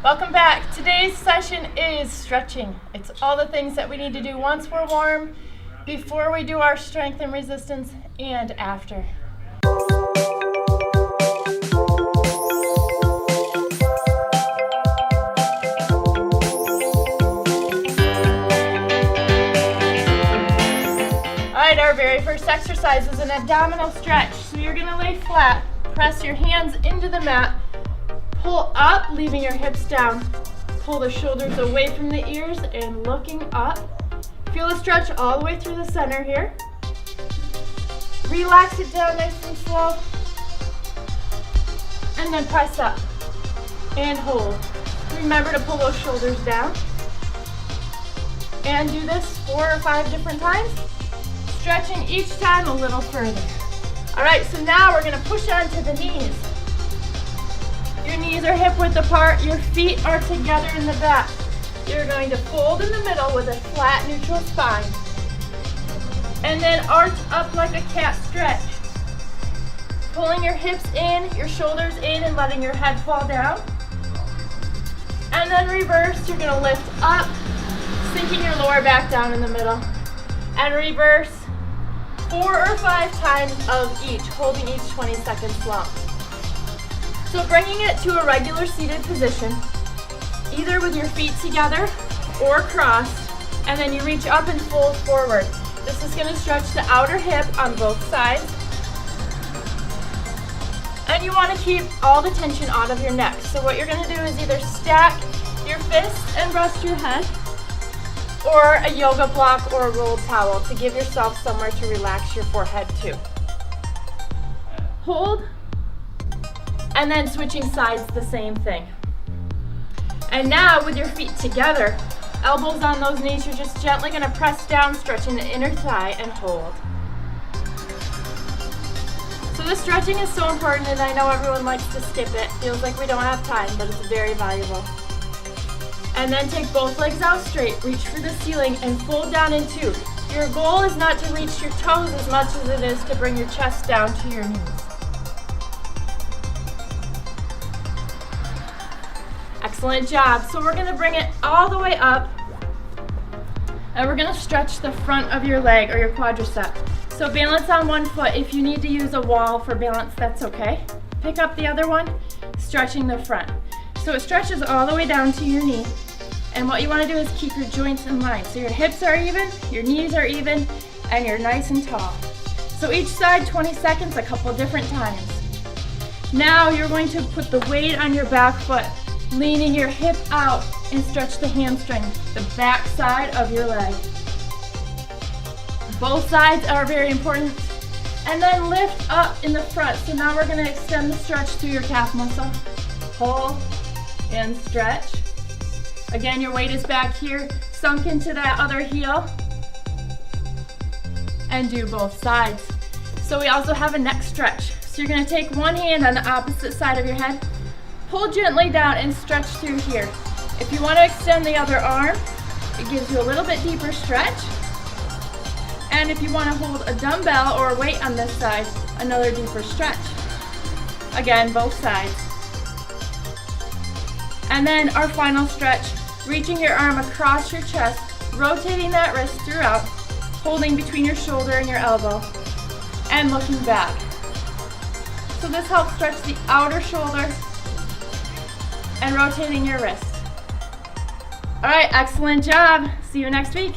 Welcome back. Today's session is stretching. It's all the things that we need to do once we're warm, before we do our strength and resistance, and after. Alright, our very first exercise is an abdominal stretch. So you're going to lay flat, press your hands into the mat, pull up, leaving your hips down. Pull the shoulders away from the ears and looking up. Feel the stretch all the way through the center here. Relax it down nice and slow. And then press up and hold. Remember to pull those shoulders down. And do this 4 or 5 different times, stretching each time a little further. All right, so now we're gonna push onto the knees. Your knees are hip width apart, your feet are together in the back. You're going to fold in the middle with a flat neutral spine. And then arch up like a cat stretch. Pulling your hips in, your shoulders in, and letting your head fall down. And then reverse, you're gonna lift up, sinking your lower back down in the middle. And reverse 4 or 5 times of each, holding each 20 seconds long. So bringing it to a regular seated position, either with your feet together or crossed, and then you reach up and fold forward. This is going to stretch the outer hip on both sides. And you want to keep all the tension out of your neck. So what you're going to do is either stack your fists and rest your head, or a yoga block or a rolled towel to give yourself somewhere to relax your forehead too. Hold. And then switching sides, the same thing. And now with your feet together, elbows on those knees, you're just gently gonna press down, stretching the inner thigh and hold. So this stretching is so important, and I know everyone likes to skip it. Feels like we don't have time, but it's very valuable. And then take both legs out straight, reach for the ceiling, and fold down in 2. Your goal is not to reach your toes as much as it is to bring your chest down to your knees. Excellent job. So we're going to bring it all the way up, and we're going to stretch the front of your leg or your quadricep. So balance on one foot. If you need to use a wall for balance, that's okay. Pick up the other one, stretching the front. So it stretches all the way down to your knee. And what you want to do is keep your joints in line. So your hips are even, your knees are even, and you're nice and tall. So each side 20 seconds, a couple different times. Now you're going to put the weight on your back foot, leaning your hip out, and stretch the hamstring, the back side of your leg. Both sides are very important. And then lift up in the front. So now we're going to extend the stretch through your calf muscle. Hold and stretch. Again, your weight is back here, sunk into that other heel. And do both sides. So we also have a neck stretch. So you're going to take one hand on the opposite side of your head, pull gently down and stretch through here. If you want to extend the other arm, it gives you a little bit deeper stretch. And if you want to hold a dumbbell or a weight on this side, another deeper stretch. Again, both sides. And then our final stretch, reaching your arm across your chest, rotating that wrist throughout, holding between your shoulder and your elbow, and looking back. So this helps stretch the outer shoulder and rotating your wrist. All right, excellent job. See you next week.